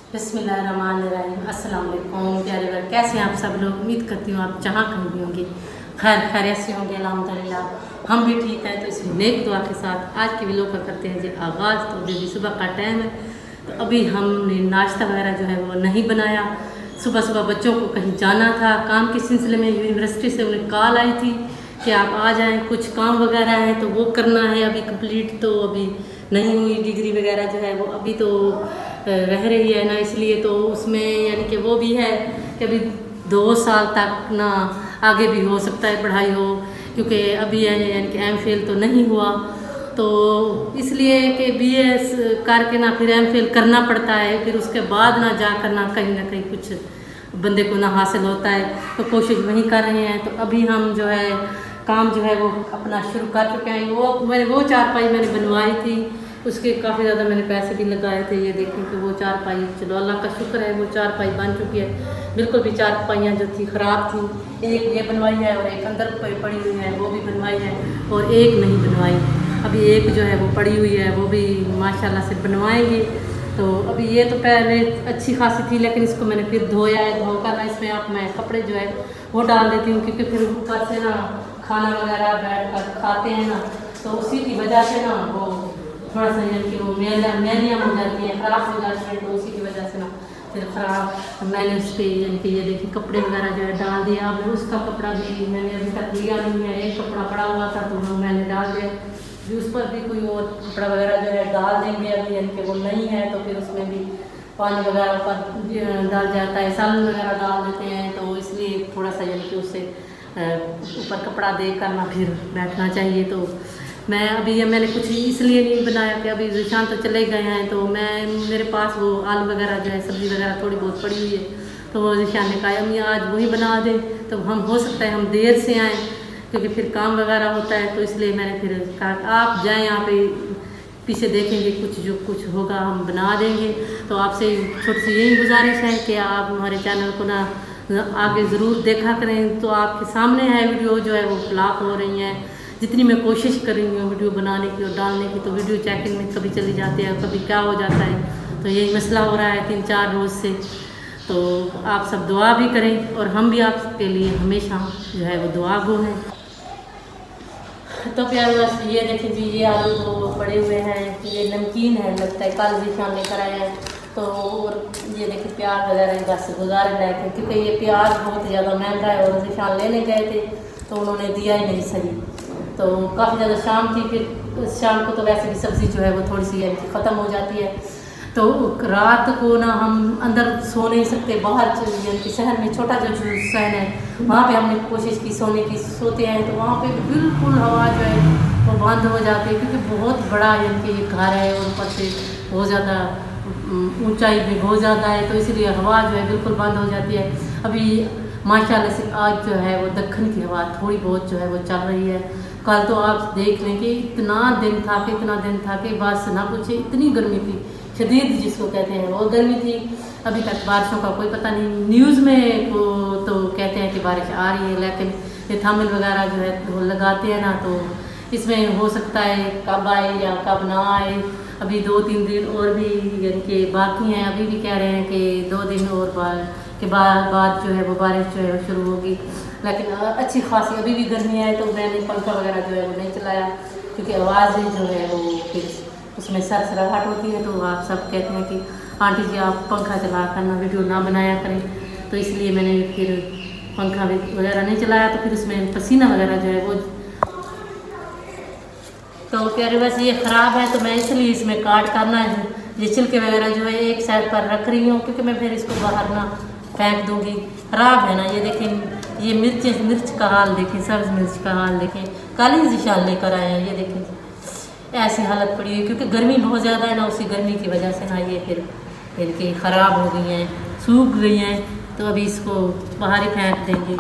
बिस्मिल्लाहिर्रहमानिर्रहीम। अस्सलाम वालेकुम प्यारे भाई, कैसे हैं आप सब लोग। उम्मीद करती हूँ आप जहाँ कहीं भी होंगे खैर खैरियत से होंगे। अल्हम्दुलिल्लाह हम भी ठीक हैं। तो इसी नेक दुआ के साथ आज के व्लॉग का करते हैं जी आगाज़। तो अभी सुबह का टाइम है, तो अभी हमने नाश्ता वगैरह जो है वो नहीं बनाया। सुबह सुबह बच्चों को कहीं जाना था काम के सिलसिले में। यूनिवर्सिटी से उन्हें कॉल आई थी कि आप आ जाएं, कुछ काम वगैरह है तो वो करना है अभी कंप्लीट। तो अभी नहीं हुई डिग्री वगैरह जो है वो अभी तो रह रही है ना, इसलिए तो उसमें यानी कि वो भी है कि अभी 2 साल तक ना आगे भी हो सकता है पढ़ाई हो, क्योंकि अभी यानी कि MPhil तो नहीं हुआ। तो इसलिए कि BS करके ना फिर MPhil करना पड़ता है, फिर उसके बाद ना जा कर ना कहीं कुछ बंदे को ना हासिल होता है। तो कोशिश वही कर रहे हैं। तो अभी हम जो है काम जो है वो अपना शुरू कर चुके हैं। वो चारपाई मैंने बनवाई थी, उसके काफ़ी ज़्यादा मैंने पैसे भी लगाए थे। ये देखें कि वो चारपाई, चलो अल्लाह का शुक्र है वो चारपाई बन चुकी है। बिल्कुल भी चारपाइयाँ जो थी ख़राब थी, एक ये बनवाई है और एक अंदर पड़ी हुई है वो भी बनवाई है, और एक नहीं बनवाई। अभी एक जो है वो पड़ी हुई है, वो भी माशाल्लाह से बनवाएंगे। तो अभी ये तो पहले अच्छी खासी थी, लेकिन इसको मैंने फिर धोया है। धोकर ना इसमें आप मैं कपड़े जो है वो डाल देती हूँ, क्योंकि फिर ऊपर से ना खाना वगैरह बैठ कर खाते हैं ना, तो उसी की वजह से ना वो थोड़ा सा यानी कि वो मैलियाँ हो जाती हैं, ख़राब हो जाती हैं। तो उसी की वजह से ना फिर ख़राब मैंने उस पर यानी कि ये देखिए कपड़े वगैरह जो है डाल दिया। अब उसका कपड़ा भी मैंने अभी तक लिया नहीं है। एक कपड़ा पड़ा हुआ था तो मैंने डाल दिया। उस पर भी कोई और कपड़ा वगैरह जो है डाल देंगे अभी, यानी कि वो नहीं है तो फिर उसमें भी पानी वगैरह ऊपर डाल जाता है, सालन वगैरह डाल देते हैं। तो इसलिए थोड़ा सा यानी कि उससे ऊपर कपड़ा दे कर ना फिर बैठना चाहिए। तो मैं अभी ये मैंने कुछ इसलिए नहीं बनाया कि अभी ज़िशान तो चले गए हैं, तो मेरे पास वो आलू वगैरह जो है सब्ज़ी वगैरह थोड़ी बहुत पड़ी हुई है। तो वो ज़िशान ने कहा अम्मी आज वही बना दें, तो हम हो सकता है हम देर से आएँ क्योंकि फिर काम वगैरह होता है। तो इसलिए मैंने फिर कहा आप जाएँ, यहाँ पे पीछे देखेंगे कुछ होगा हम बना देंगे। तो आपसे छोटी सी यही गुजारिश है कि आप हमारे चैनल को ना आगे ज़रूर देखा करें। तो आपके सामने है वीडियो जो है वो फ्लॉप हो रही हैं। जितनी मैं कोशिश कर रही हूँ वीडियो बनाने की और डालने की, तो वीडियो चेकिंग में कभी चली जाती है, कभी क्या हो जाता है। तो यही मसला हो रहा है 3-4 रोज़ से। तो आप सब दुआ भी करें और हम भी आपके लिए हमेशा जो है वो दुआ गो हैं। तो प्यार बस ये देखें जी, ये आलू तो पड़े हुए हैं, ये नमकीन है लगता है, कल ज़िशान लेकर आए हैं। तो और ये देखिए प्याज वगैरह इधर से गुजारे लाए, क्योंकि ये प्याज बहुत ज़्यादा महंगा है और ज़िशान लेने गए थे तो उन्होंने दिया ही नहीं सही। तो काफ़ी ज़्यादा शाम थी, फिर शाम को तो वैसे भी सब्ज़ी जो है वो थोड़ी सी ख़त्म हो जाती है। तो रात को ना हम अंदर सो नहीं सकते, बाहर यानी कि शहर में छोटा जो शहर है वहाँ पे हमने कोशिश की सोने की, सोते हैं तो वहाँ पे बिल्कुल हवा जो है वो बंद हो जाती है, क्योंकि बहुत बड़ा यानी कि घर है और ऊपर से बहुत ज़्यादा ऊंचाई भी बहुत ज़्यादा है। तो इसलिए हवा जो है बिल्कुल बंद हो जाती है। अभी माशाल्लाह से आज जो है वो दक्खन की हवा थोड़ी बहुत जो है वो चल रही है। कल तो आप देख लें कि इतना दिन था कि बस ना पूछे, इतनी गर्मी थी शदीद जिसको कहते हैं वो गर्मी थी। अभी तक बारिशों का कोई पता नहीं। न्यूज़ में वो तो कहते हैं कि बारिश आ रही है, लेकिन ये थामिल वगैरह जो है वो लगाते हैं ना, तो इसमें हो सकता है कब आए या कब ना आए। अभी 2-3 दिन और भी यानी कि बाकी हैं। अभी भी कह रहे हैं कि 2 दिन और बाद जो है वो बारिश जो है शुरू होगी, लेकिन अच्छी खासी अभी भी गर्मी है। तो मैंने पंखा वगैरह जो है वो नहीं चलाया, क्योंकि आवाज़ जो है वो फिर उसमें सरसराहट होती है। तो आप सब कहते हैं कि आंटी जी आप पंखा चला कर ना वीडियो ना बनाया करें, तो इसलिए मैंने फिर पंखा वगैरह नहीं चलाया। तो फिर उसमें पसीना वगैरह जो है वो तो प्यारे बस ये ख़राब है, तो मैं इसलिए इसमें काट करना है ये छिलके वगैरह जो है एक साइड पर रख रही हूँ, क्योंकि मैं फिर इसको बाहर ना फेंक दूँगी। ख़राब है ना। ये देखें ये मिर्च का हाल देखें, सब्ज़ मिर्च का हाल देखें, काली ज़िशान लेकर आए हैं। ये देखें ऐसी हालत पड़ी है, क्योंकि गर्मी बहुत ज़्यादा है ना, उसी गर्मी की वजह से ना ये फिर के ख़राब हो गई हैं, सूख गई हैं। तो अभी इसको बाहर ही फेंक देंगे।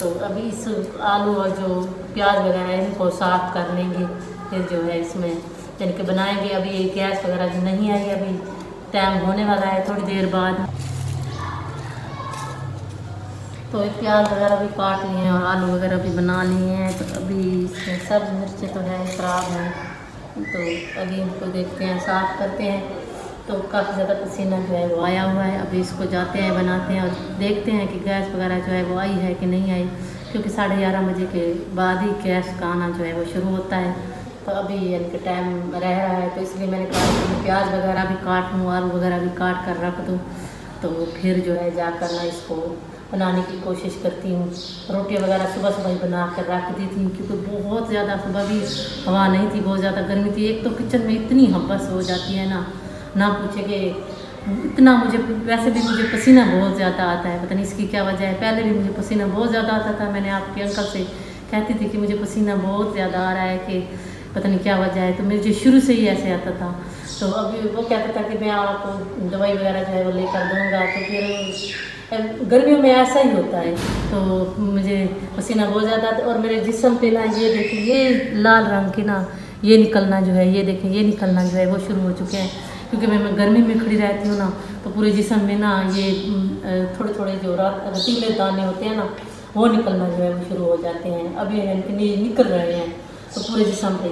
तो अभी इस आलू और जो प्याज वगैरह है इनको साफ़ कर लेंगे, फिर जो है इसमें यानी कि बनाएंगे। अभी ये गैस वगैरह जो नहीं आई, अभी टाइम होने वाला है थोड़ी देर बाद। तो प्याज वगैरह भी काट लिए हैं और आलू वगैरह भी बना लिए हैं। तो अभी इसमें सब्ज़ मिर्चें तो है ख़राब हैं, तो अभी इनको देखते हैं, साफ़ करते हैं। तो काफ़ी ज़्यादा पसीना जो है वो आया हुआ है। अभी इसको जाते हैं बनाते हैं और देखते हैं कि गैस वगैरह जो है वो आई है कि नहीं आई, क्योंकि 11:30 बजे के बाद ही गैस का आना जो है वो शुरू होता है। तो अभी यानी कि टाइम रह रहा है, तो इसलिए मैंने कहा कि प्याज वगैरह भी काट लूँ, आलू वगैरह भी काट कर रख दूँ, तो फिर जो है जाकर ना इसको बनाने की कोशिश करती हूँ। रोटी वगैरह सुबह सुबह ही बना कर रख दी थी, क्योंकि बहुत ज़्यादा सुबह भी हवा नहीं थी, बहुत ज़्यादा गर्मी थी। एक तो किचन में इतनी हब्बस हो जाती है ना पूछे कि इतना मुझे वैसे भी मुझे पसीना बहुत ज़्यादा आता है, पता नहीं इसकी क्या वजह है। पहले भी मुझे पसीना बहुत ज़्यादा आता था, मैंने आपके अंकल से कहती थी कि मुझे पसीना बहुत ज़्यादा आ रहा है, कि पता नहीं क्या वजह है। तो मुझे शुरू से ही ऐसे आता था। तो अभी वो कहता था कि मैं आपको दवाई वगैरह जो है वो लेकर दूँगा। तो फिर गर्मियों में ऐसा ही होता है, तो मुझे पसीना बहुत ज़्यादा आता है। और मेरे जिस्म पे ना ये देखिए, ये लाल रंग के ना ये निकलना जो है, ये देखें ये निकलना जो है वो शुरू हो चुके हैं, क्योंकि मैं गर्मी में खड़ी रहती हूँ ना, तो पूरे जिस्म में ना ये थोड़े थोड़े जो रतीले दाने होते हैं ना, वो निकलना जो है वो शुरू हो जाते हैं। अभी निकल रहे हैं तो पूरे जिस्म पे,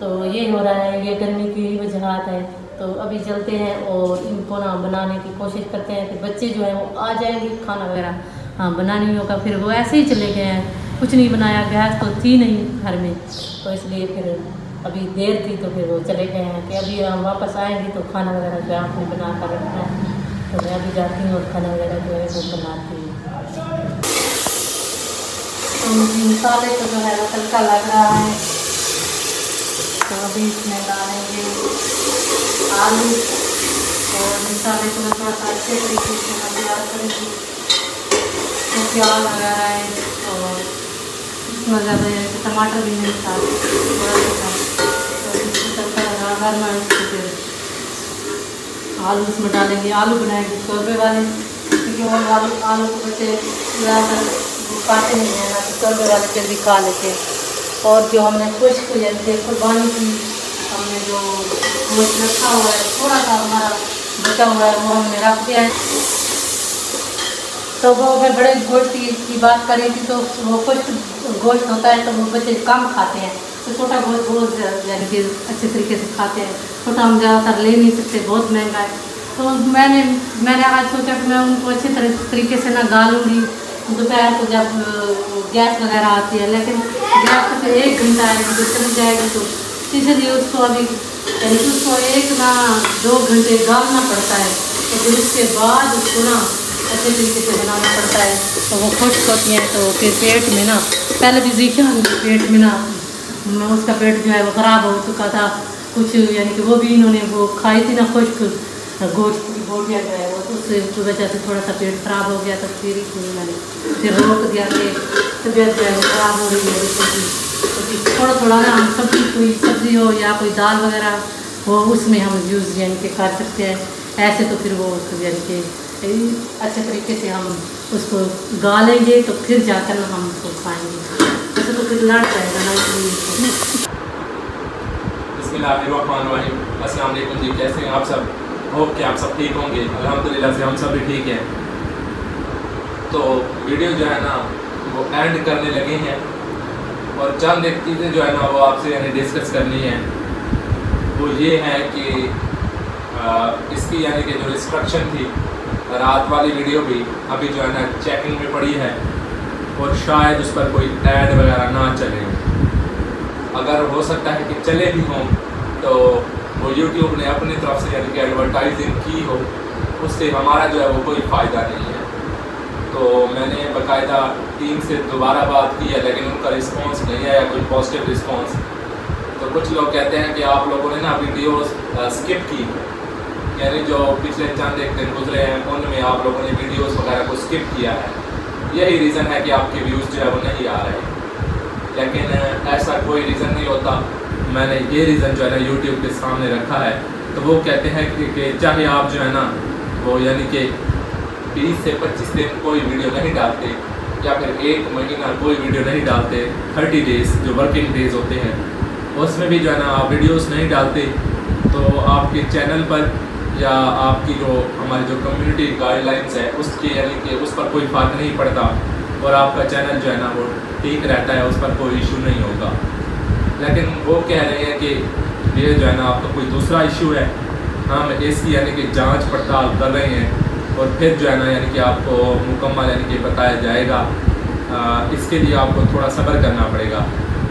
तो ये हो रहा है, ये गर्मी की वजहात है। तो अभी चलते हैं और इनको ना बनाने की कोशिश करते हैं कि बच्चे जो है वो आ जाएंगे, खाना वगैरह हाँ बनानी होगा। फिर वो ऐसे ही चले गए हैं, कुछ नहीं बनाया, गैस तो थी नहीं घर में, तो इसलिए फिर अभी देर थी, तो फिर वो चले गए हैं कि अभी हम वापस आएंगे तो खाना वगैरह जो है आपने बना कर रखना है। तो मैं अभी जाती हूँ और खाना वगैरह जो है वो बनाती हूँ। तो मसाले को जो है वो तड़का लग रहा है, तो अभी इसमें डालेंगे आलू और मसाले को मैं थोड़ा सा अच्छे तरीके से मैं तैयार करूँगी। तो प्याज वगैरह है और इसमें ज़्यादा टमाटर भी नहीं था, तो इसको तड़का लगा कर मैं इसको फिर आलू इसमें डालेंगे। आलू बनाएंगे शोरबे वाले, क्योंकि वो आलू को बच्चे ज़्यादातर खाते नहीं हैं ना, तो शोरबे वाले फिर भी खा लेते हैं। और जो हमने खुश्क जैसे कुर्बानी की हमने जो गोश्त रखा हुआ है, थोड़ा सा हमारा बचा हुआ है, वो हमने रख दिया है। तो वो मैं बड़े गोश्त की बात करी थी, तो वो खुश्क गोश्त होता है तो वो बच्चे कम खाते हैं, तो छोटा गोश्त बहुत यानी कि अच्छे तरीके से खाते हैं। छोटा हम ज़्यादातर ले नहीं सकते, बहुत महंगा है। तो मैंने आज सोचा कि मैं उनको अच्छे तरीके से ना गालूँगी दोपहर को जब गैस वगैरह आती है, लेकिन गैस तो फिर 1 घंटा आएगी तो चली जाएगी, तो इसलिए उसको अभी यानी कि उसको 1 ना 2 घंटे गालना पड़ता है। तो फिर उसके बाद उसको ना अच्छे तरीके से बनाना पड़ता है, तो वो खुश्क होती हैं। तो फिर पेट में ना पहले भी जीशा पेट में ना उसका पेट जो है वो ख़राब हो चुका था कुछ, यानी कि वो भी इन्होंने वो खाई थी ना खुश्क गोश्त की बोटियाँ जो है वो, तो उसकी वजह से थोड़ा सा पेट ख़राब हो गया। तो फिर मैंने फिर रोक दिया कि तबीयत जो है वो ख़राब हो रही है, तो थोड़ा थोड़ा ना हम सब्ज़ी कोई सब्ज़ी हो या कोई दाल वगैरह हो उसमें हम यूज़ यानी कि कर सकते हैं। ऐसे तो फिर वो यानी कि अच्छे तरीके से हम उसको गालेंगे तो फिर जाकर ना हम उसको खाएँगे, ऐसे तो फिर लड़ जाएगा ना। बिस्मिल्लाहिर्रहमानिर्रहीम, अस्सलाम वालेकुम जी, कैसे हैं आप सब? होप कि आप सब ठीक होंगे। अल्हम्दुलिल्लाह से हम सब भी ठीक हैं। तो वीडियो जो है ना वो एंड करने लगे हैं और चंद एक चीज़ें जो है ना वो आपसे यानी डिस्कस करनी है। वो ये है कि इसकी यानी कि जो इंस्ट्रक्शन थी, रात वाली वीडियो भी अभी जो है ना चेकिंग में पड़ी है और शायद उस पर कोई ऐड वगैरह ना चले। अगर हो सकता है कि चले भी हों तो वो YouTube ने अपनी तरफ से यानी कि एडवर्टाइजिंग की हो, उससे हमारा जो है वो कोई फ़ायदा नहीं है। तो मैंने बाकायदा टीम से दोबारा बात की है, लेकिन उनका रिस्पांस नहीं आया, कोई पॉजिटिव रिस्पांस। तो कुछ लोग कहते हैं कि आप लोगों ने ना वीडियोस स्किप की, यानी जो पिछले चंद एक दिन गुजरे हैं उनमें आप लोगों ने वीडियोस वगैरह को स्किप किया है। यही रीज़न है कि आपके व्यूज़ जो है वो नहीं आ रहे, लेकिन ऐसा कोई रीज़न नहीं होता। मैंने ये रीज़न जो है ना यूट्यूब के सामने रखा है। तो वो कहते हैं कि चाहे आप जो है ना वो यानी कि 20 से 25 दिन कोई वीडियो नहीं डालते या फिर 1 महीना कोई वीडियो नहीं डालते, 30 डेज़ जो वर्किंग डेज़ होते हैं उसमें भी जो है ना आप वीडियोस नहीं डालते, तो आपके चैनल पर या आपकी जो हमारी जो कम्युनिटी गाइडलाइंस है उसके यानी कि उस पर कोई फ़र्क नहीं पड़ता और आपका चैनल जो है ना वो ठीक रहता है, उस पर कोई इशू नहीं होगा। लेकिन वो कह रहे हैं कि ये जो है ना आपका कोई दूसरा इशू है हम इसकी यानी कि जांच पड़ताल कर रहे हैं और फिर जो है ना यानी कि आपको मुकम्मल यानी कि बताया जाएगा। इसके लिए आपको थोड़ा सब्र करना पड़ेगा।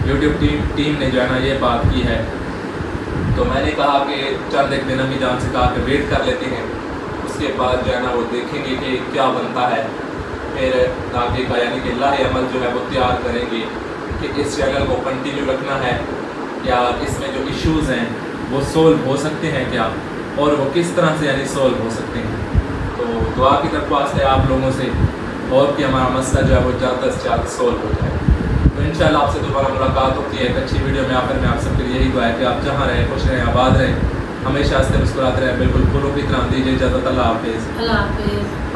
यूट्यूब टीम ने जो है ना ये बात की है, तो मैंने कहा कि चंद एक दिन अम्मी जान से कहा कि वेट कर लेते हैं, उसके बाद जो है ना वो देखेंगे कि क्या बनता है, फिर आगे का यानी कि लाहे अमल जो है वो तैयार करेंगे कि इस चैनल को कंटिन्यू रखना है या इसमें जो इश्यूज़ हैं वो सोल्व हो सकते हैं क्या, और वो किस तरह से यानी सोल्व हो सकते हैं। तो दुआ की दरख्वास्त है आप लोगों से और कि हमारा मसला जो है वो ज़्यादा से ज़्यादा सोल्व हो जाए। तो इंशाल्लाह आपसे दोबारा मुलाकात होती है एक अच्छी वीडियो में। आखिर में आप सबके लिए यही दुआ है कि आप जहाँ रहें, खुश रहें, आबाद रहें, हमेशा हंसते मुस्कुराते रहें, बिल्कुल फूलों की तरह। दीजिए इजाज़त। अल्लाह हाफिज़। अल्लाह हाफिज़।